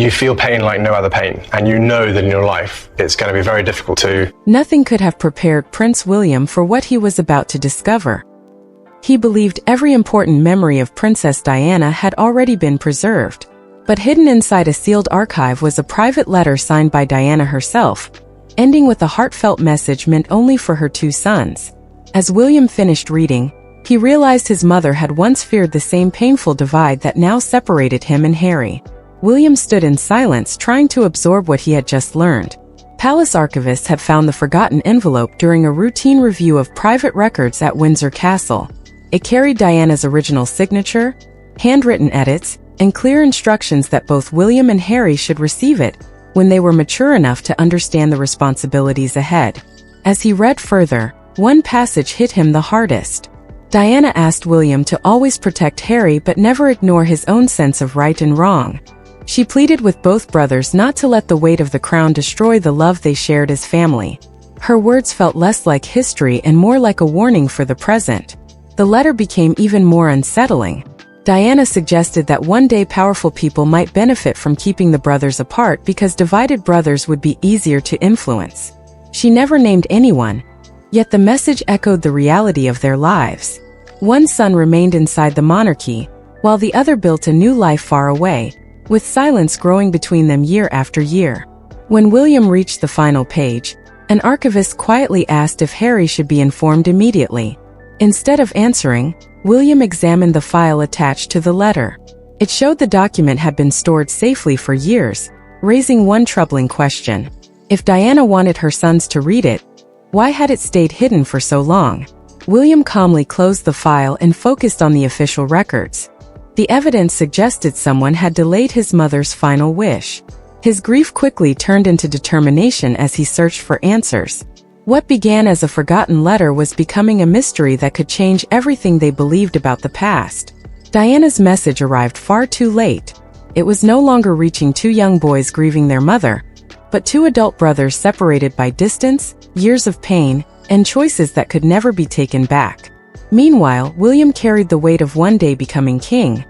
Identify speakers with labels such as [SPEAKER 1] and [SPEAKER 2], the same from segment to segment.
[SPEAKER 1] you feel pain like no other pain, and you know that in your life it's going to be very difficult to...
[SPEAKER 2] Nothing could have prepared Prince William for what he was about to discover. He believed every important memory of Princess Diana had already been preserved, but hidden inside a sealed archive was a private letter signed by Diana herself, ending with a heartfelt message meant only for her two sons. As William finished reading, he realized his mother had once feared the same painful divide that now separated him and Harry. William stood in silence, trying to absorb what he had just learned. Palace archivists had found the forgotten envelope during a routine review of private records at Windsor Castle. It carried Diana's original signature, handwritten edits, and clear instructions that both William and Harry should receive it when they were mature enough to understand the responsibilities ahead. As he read further, one passage hit him the hardest. Diana asked William to always protect Harry but never ignore his own sense of right and wrong. She pleaded with both brothers not to let the weight of the crown destroy the love they shared as family. Her words felt less like history and more like a warning for the present. The letter became even more unsettling. Diana suggested that one day powerful people might benefit from keeping the brothers apart because divided brothers would be easier to influence. She never named anyone, yet the message echoed the reality of their lives. One son remained inside the monarchy, while the other built a new life far away, with silence growing between them year after year. When William reached the final page, an archivist quietly asked if Harry should be informed immediately. Instead of answering, William examined the file attached to the letter. It showed the document had been stored safely for years, raising one troubling question. If Diana wanted her sons to read it, why had it stayed hidden for so long? William calmly closed the file and focused on the official records. The evidence suggested someone had delayed his mother's final wish. His grief quickly turned into determination as he searched for answers. What began as a forgotten letter was becoming a mystery that could change everything they believed about the past. Diana's message arrived far too late. It was no longer reaching two young boys grieving their mother, but two adult brothers separated by distance, years of pain, and choices that could never be taken back. Meanwhile, William carried the weight of one day becoming king,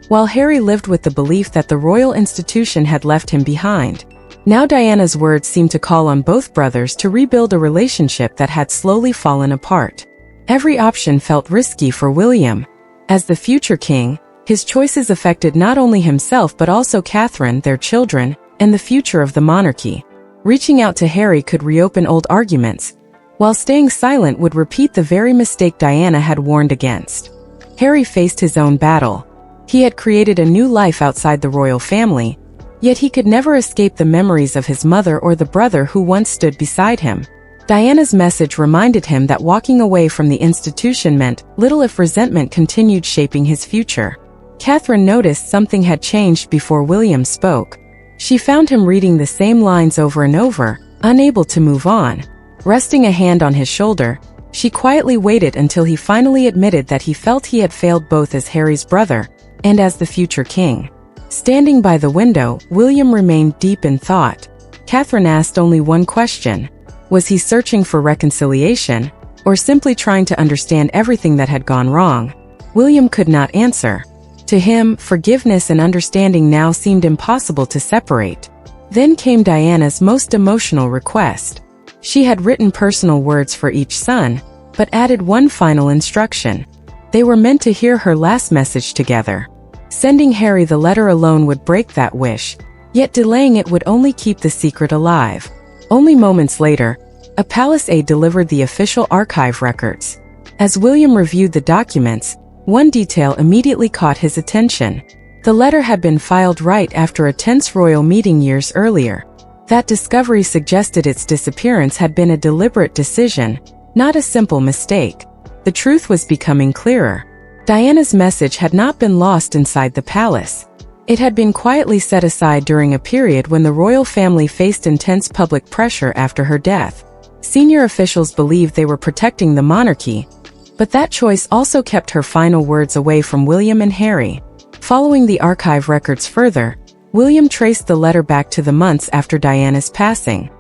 [SPEAKER 2] while Harry lived with the belief that the royal institution had left him behind. Now Diana's words seemed to call on both brothers to rebuild a relationship that had slowly fallen apart. Every option felt risky for William. As the future king, his choices affected not only himself but also Catherine, their children, and the future of the monarchy. Reaching out to Harry could reopen old arguments, while staying silent would repeat the very mistake Diana had warned against. Harry faced his own battle. He had created a new life outside the royal family, yet he could never escape the memories of his mother or the brother who once stood beside him. Diana's message reminded him that walking away from the institution meant little if resentment continued shaping his future. Catherine noticed something had changed before William spoke. She found him reading the same lines over and over, unable to move on. Resting a hand on his shoulder, she quietly waited until he finally admitted that he felt he had failed both as Harry's brother and as the future king. Standing by the window, William remained deep in thought. Catherine asked only one question. Was he searching for reconciliation, or simply trying to understand everything that had gone wrong? William could not answer. To him, forgiveness and understanding now seemed impossible to separate. Then came Diana's most emotional request. She had written personal words for each son, but added one final instruction. They were meant to hear her last message together. Sending Harry the letter alone would break that wish, yet delaying it would only keep the secret alive. Only moments later, a palace aide delivered the official archive records. As William reviewed the documents, one detail immediately caught his attention. The letter had been filed right after a tense royal meeting years earlier. That discovery suggested its disappearance had been a deliberate decision, not a simple mistake. The truth was becoming clearer. Diana's message had not been lost inside the palace. It had been quietly set aside during a period when the royal family faced intense public pressure after her death. Senior officials believed they were protecting the monarchy, but that choice also kept her final words away from William and Harry. Following the archive records further, William traced the letter back to the months after Diana's passing.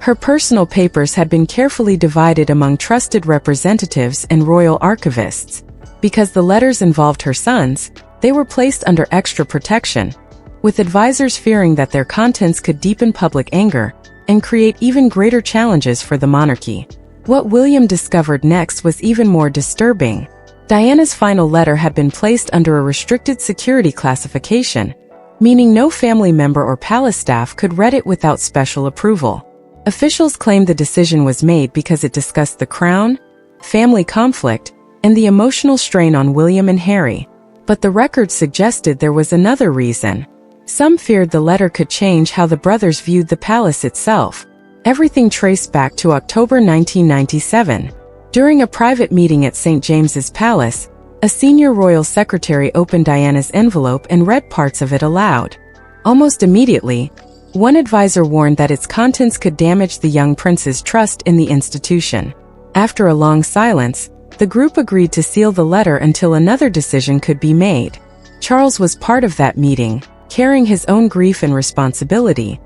[SPEAKER 2] Her personal papers had been carefully divided among trusted representatives and royal archivists. Because the letters involved her sons, they were placed under extra protection. with advisors fearing that their contents could deepen public anger and create even greater challenges for the monarchy. What William discovered next was even more disturbing. Diana's final letter had been placed under a restricted security classification, meaning no family member or palace staff could read it without special approval. Officials claimed the decision was made because it discussed the crown, family conflict, and the emotional strain on William and Harry. But the records suggested there was another reason. Some feared the letter could change how the brothers viewed the palace itself. Everything traced back to October 1997. During a private meeting at St. James's Palace, a senior royal secretary opened Diana's envelope and read parts of it aloud. Almost immediately, one advisor warned that its contents could damage the young prince's trust in the institution. After a long silence, the group agreed to seal the letter until another decision could be made. Charles was part of that meeting, carrying his own grief and responsibility.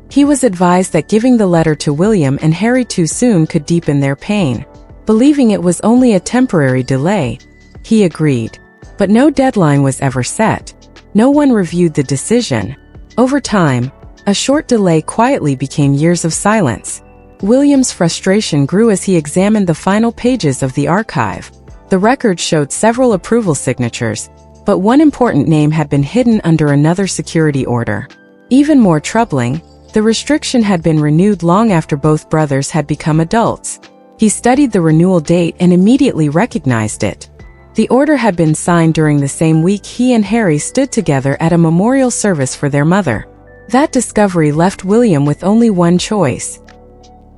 [SPEAKER 2] He was advised that giving the letter to William and Harry too soon could deepen their pain. Believing it was only a temporary delay, he agreed. But no deadline was ever set. No one reviewed the decision. Over time, a short delay quietly became years of silence. William's frustration grew as he examined the final pages of the archive. The record showed several approval signatures, but one important name had been hidden under another security order. Even more troubling, the restriction had been renewed long after both brothers had become adults. He studied the renewal date and immediately recognized it. The order had been signed during the same week he and Harry stood together at a memorial service for their mother. That discovery left William with only one choice.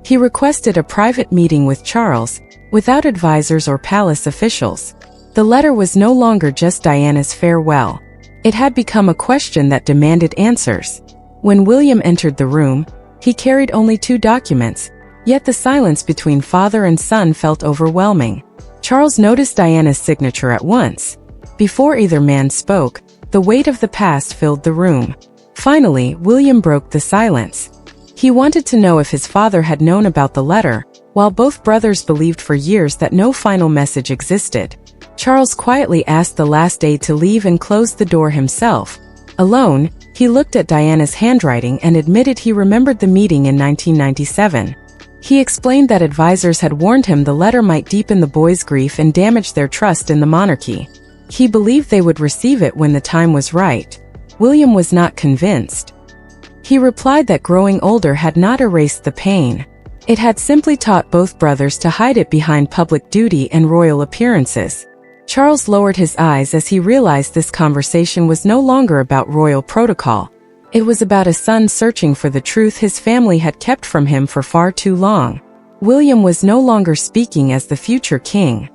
[SPEAKER 2] He requested a private meeting with Charles, without advisors or palace officials. The letter was no longer just Diana's farewell. It had become a question that demanded answers. When William entered the room, he carried only 2 documents, yet the silence between father and son felt overwhelming. Charles noticed Diana's signature at once. Before either man spoke, the weight of the past filled the room. Finally, William broke the silence. He wanted to know if his father had known about the letter, while both brothers believed for years that no final message existed. Charles quietly asked the last aide to leave and closed the door himself. Alone, he looked at Diana's handwriting and admitted he remembered the meeting in 1997. He explained that advisors had warned him the letter might deepen the boys' grief and damage their trust in the monarchy. He believed they would receive it when the time was right. William was not convinced. He replied that growing older had not erased the pain. It had simply taught both brothers to hide it behind public duty and royal appearances. Charles lowered his eyes as he realized this conversation was no longer about royal protocol. It was about a son searching for the truth his family had kept from him for far too long. William was no longer speaking as the future king.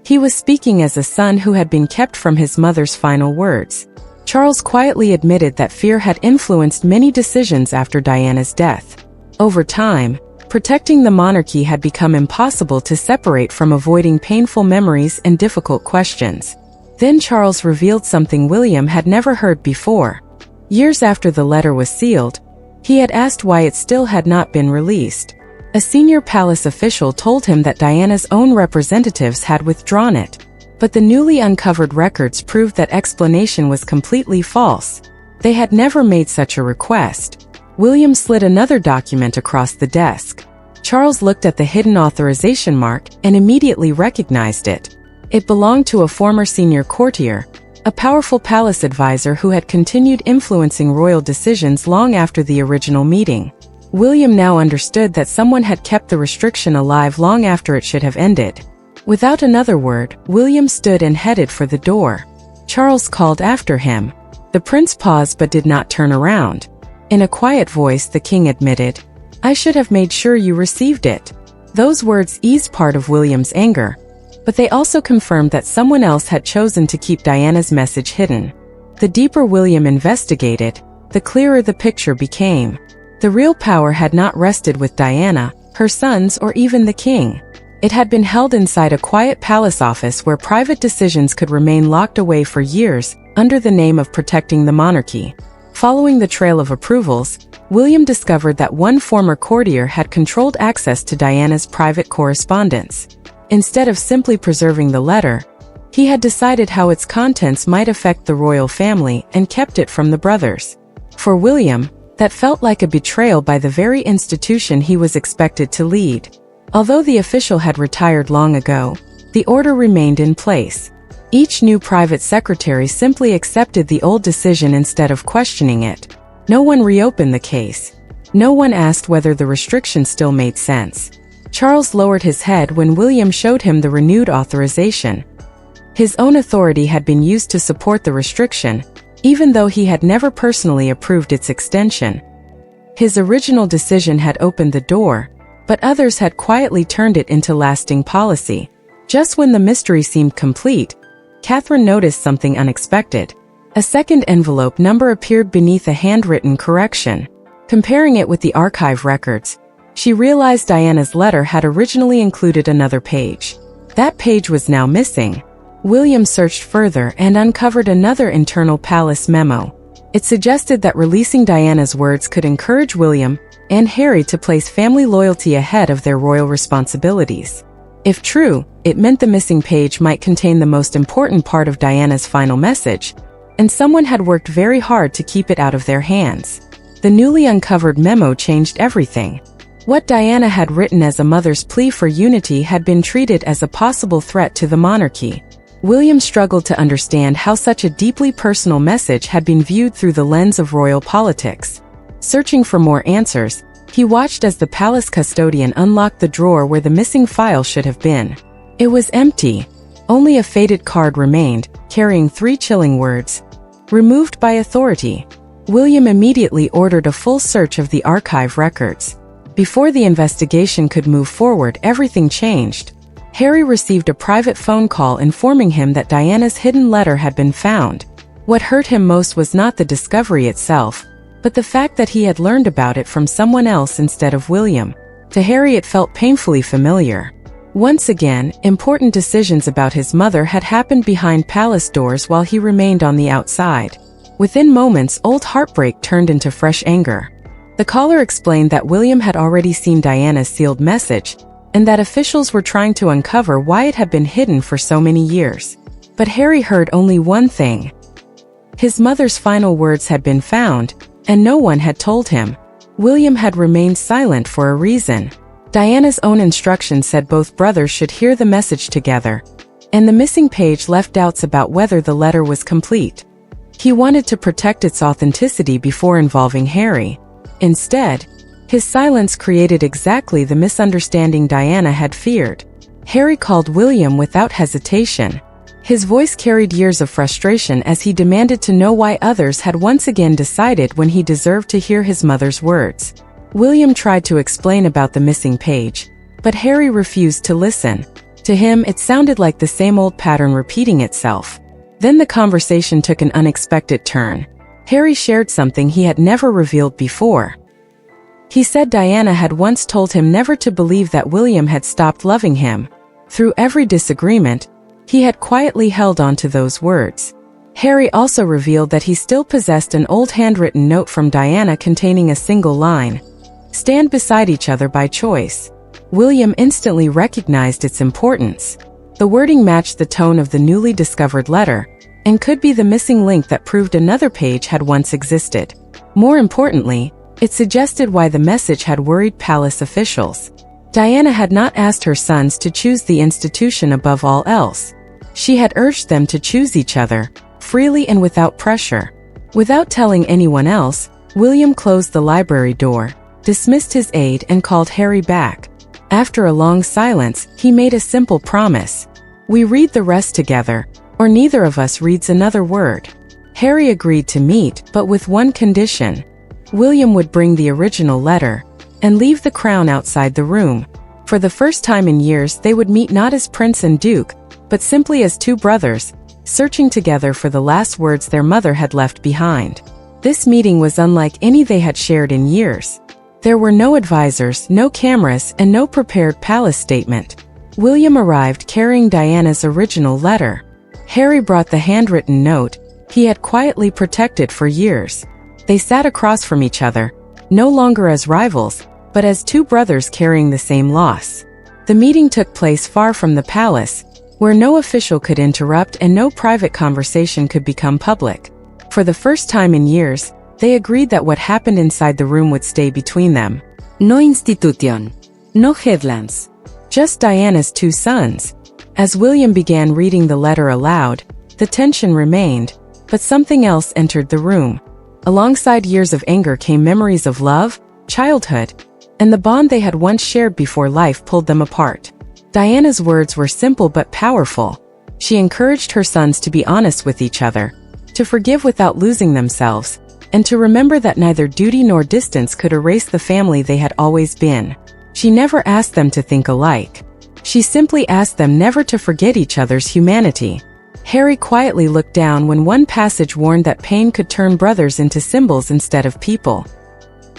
[SPEAKER 2] He was speaking as a son who had been kept from his mother's final words. Charles quietly admitted that fear had influenced many decisions after Diana's death. Over time, protecting the monarchy had become impossible to separate from avoiding painful memories and difficult questions. Then Charles revealed something William had never heard before. Years after the letter was sealed, he had asked why it still had not been released. A senior palace official told him that Diana's own representatives had withdrawn it. But the newly uncovered records proved that explanation was completely false. They had never made such a request. William slid another document across the desk. Charles looked at the hidden authorization mark and immediately recognized it. It belonged to a former senior courtier, a powerful palace advisor who had continued influencing royal decisions long after the original meeting. William now understood that someone had kept the restriction alive long after it should have ended. Without another word, William stood and headed for the door. Charles called after him. The prince paused but did not turn around. In a quiet voice, the king admitted, "I should have made sure you received it." Those words eased part of William's anger, but they also confirmed that someone else had chosen to keep Diana's message hidden. The deeper William investigated, the clearer the picture became. The real power had not rested with Diana, her sons, or even the king. It had been held inside a quiet palace office where private decisions could remain locked away for years, under the name of protecting the monarchy. Following the trail of approvals, William discovered that one former courtier had controlled access to Diana's private correspondence. Instead of simply preserving the letter, He had decided how its contents might affect the royal family and kept it from the brothers. For William, that felt like a betrayal by the very institution he was expected to lead. Although the official had retired long ago, the order remained in place. Each new private secretary simply accepted the old decision instead of questioning it. No one reopened the case. No one asked whether the restriction still made sense. Charles lowered his head when William showed him the renewed authorization. His own authority had been used to support the restriction, even though he had never personally approved its extension. His original decision had opened the door, but others had quietly turned it into lasting policy. Just when the mystery seemed complete, Catherine noticed something unexpected. A second envelope number appeared beneath a handwritten correction. Comparing it with the archive records, she realized Diana's letter had originally included another page. That page was now missing. William searched further and uncovered another internal palace memo. It suggested that releasing Diana's words could encourage William and Harry to place family loyalty ahead of their royal responsibilities. If true, it meant the missing page might contain the most important part of Diana's final message, and someone had worked very hard to keep it out of their hands. The newly uncovered memo changed everything. What Diana had written as a mother's plea for unity had been treated as a possible threat to the monarchy. William struggled to understand how such a deeply personal message had been viewed through the lens of royal politics. Searching for more answers, he watched as the palace custodian unlocked the drawer where the missing file should have been. It was empty. Only a faded card remained, carrying 3 chilling words. Removed by authority. William immediately ordered a full search of the archive records. Before the investigation could move forward, everything changed. Harry received a private phone call informing him that Diana's hidden letter had been found. What hurt him most was not the discovery itself, but the fact that he had learned about it from someone else instead of William. To Harry it felt painfully familiar. Once again, important decisions about his mother had happened behind palace doors while he remained on the outside. Within moments, old heartbreak turned into fresh anger. The caller explained that William had already seen Diana's sealed message, and that officials were trying to uncover why it had been hidden for so many years. But Harry heard only one thing. His mother's final words had been found, and no one had told him. William had remained silent for a reason. Diana's own instructions said both brothers should hear the message together, and the missing page left doubts about whether the letter was complete. He wanted to protect its authenticity before involving Harry. Instead, his silence created exactly the misunderstanding Diana had feared. Harry called William without hesitation. His voice carried years of frustration as he demanded to know why others had once again decided when he deserved to hear his mother's words. William tried to explain about the missing page, but Harry refused to listen. To him, it sounded like the same old pattern repeating itself. Then the conversation took an unexpected turn. Harry shared something he had never revealed before. He said Diana had once told him never to believe that William had stopped loving him. Through every disagreement, he had quietly held on to those words. Harry also revealed that he still possessed an old handwritten note from Diana containing a single line, "Stand beside each other by choice." William instantly recognized its importance. The wording matched the tone of the newly discovered letter, and could be the missing link that proved another page had once existed. More importantly, it suggested why the message had worried palace officials. Diana had not asked her sons to choose the institution above all else. She had urged them to choose each other, freely and without pressure. Without telling anyone else, William closed the library door, dismissed his aide and called Harry back. After a long silence, he made a simple promise. "We read the rest together, or neither of us reads another word." Harry agreed to meet, but with one condition. William would bring the original letter, and leave the crown outside the room. For the first time in years they would meet not as prince and duke, but simply as two brothers, searching together for the last words their mother had left behind. This meeting was unlike any they had shared in years. There were no advisors, no cameras, and no prepared palace statement. William arrived carrying Diana's original letter. Harry brought the handwritten note he had quietly protected for years. They sat across from each other, no longer as rivals, but as two brothers carrying the same loss. The meeting took place far from the palace, where no official could interrupt and no private conversation could become public. For the first time in years, they agreed that what happened inside the room would stay between them. No institution. No headlands. Just Diana's two sons. As William began reading the letter aloud, the tension remained, but something else entered the room. Alongside years of anger came memories of love, childhood, and the bond they had once shared before life pulled them apart. Diana's words were simple but powerful. She encouraged her sons to be honest with each other, to forgive without losing themselves, and to remember that neither duty nor distance could erase the family they had always been. She never asked them to think alike. She simply asked them never to forget each other's humanity. Harry quietly looked down when one passage warned that pain could turn brothers into symbols instead of people.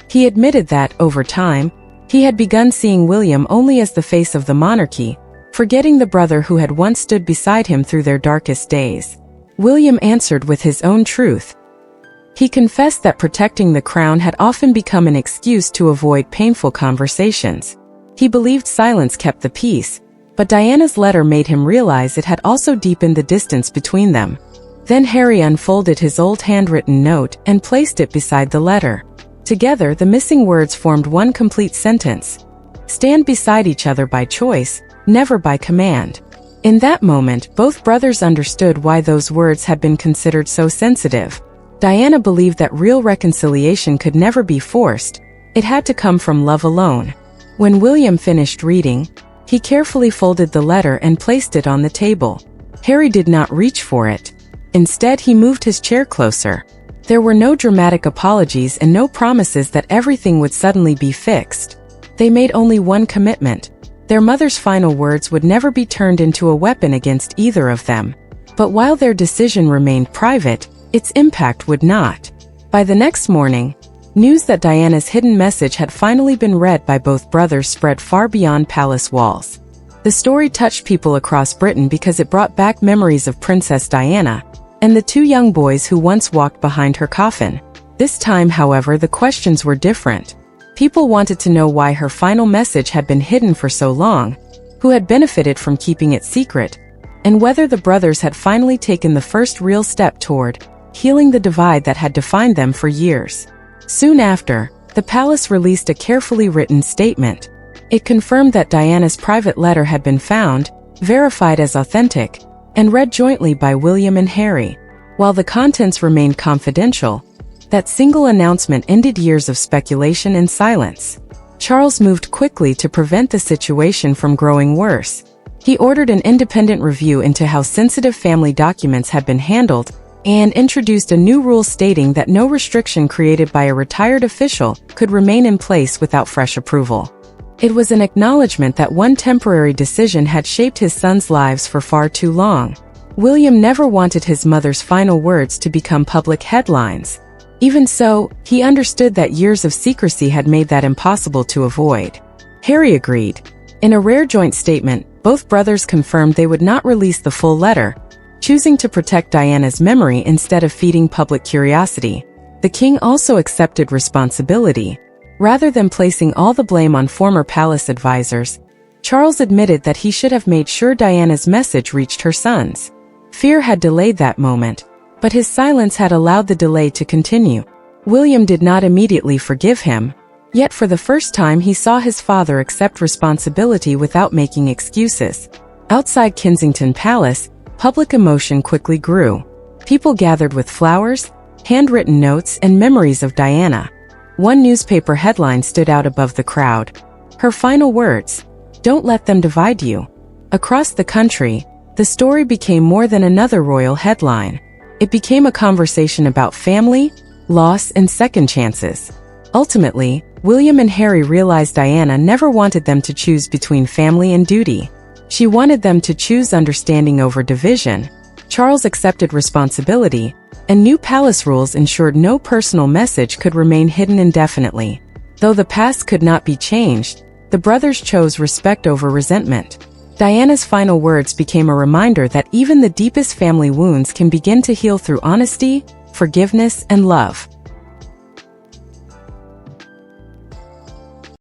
[SPEAKER 2] He admitted that, over time, he had begun seeing William only as the face of the monarchy, forgetting the brother who had once stood beside him through their darkest days. William answered with his own truth. He confessed that protecting the crown had often become an excuse to avoid painful conversations. He believed silence kept the peace, but Diana's letter made him realize it had also deepened the distance between them. Then Harry unfolded his old handwritten note and placed it beside the letter. Together, the missing words formed one complete sentence. Stand beside each other by choice, never by command. In that moment, both brothers understood why those words had been considered so sensitive. Diana believed that real reconciliation could never be forced. It had to come from love alone. When William finished reading, he carefully folded the letter and placed it on the table. Harry did not reach for it. Instead, he moved his chair closer. There were no dramatic apologies and no promises that everything would suddenly be fixed. They made only one commitment. Their mother's final words would never be turned into a weapon against either of them. But while their decision remained private, its impact would not. By the next morning, news that Diana's hidden message had finally been read by both brothers spread far beyond palace walls. The story touched people across Britain because it brought back memories of Princess Diana and the two young boys who once walked behind her coffin. This time, however, the questions were different. People wanted to know why her final message had been hidden for so long, who had benefited from keeping it secret, and whether the brothers had finally taken the first real step toward healing the divide that had defined them for years. Soon after, the palace released a carefully written statement. It confirmed that Diana's private letter had been found, verified as authentic, and read jointly by William and Harry. While the contents remained confidential, that single announcement ended years of speculation and silence. Charles moved quickly to prevent the situation from growing worse. He ordered an independent review into how sensitive family documents had been handled and introduced a new rule stating that no restriction created by a retired official could remain in place without fresh approval. It was an acknowledgement that one temporary decision had shaped his sons' lives for far too long. William never wanted his mother's final words to become public headlines. Even so, he understood that years of secrecy had made that impossible to avoid. Harry agreed. In a rare joint statement, both brothers confirmed they would not release the full letter, choosing to protect Diana's memory instead of feeding public curiosity. The king also accepted responsibility. Rather than placing all the blame on former palace advisors, Charles admitted that he should have made sure Diana's message reached her sons. Fear had delayed that moment, but his silence had allowed the delay to continue. William did not immediately forgive him, yet for the first time he saw his father accept responsibility without making excuses. Outside Kensington Palace, public emotion quickly grew. People gathered with flowers, handwritten notes, and memories of Diana. One newspaper headline stood out above the crowd. Her final words, "Don't let them divide you." Across the country, the story became more than another royal headline. It became a conversation about family, loss, and second chances. Ultimately, William and Harry realized Diana never wanted them to choose between family and duty. She wanted them to choose understanding over division. Charles accepted responsibility, and new palace rules ensured no personal message could remain hidden indefinitely. Though the past could not be changed, the brothers chose respect over resentment. Diana's final words became a reminder that even the deepest family wounds can begin to heal through honesty, forgiveness, and love.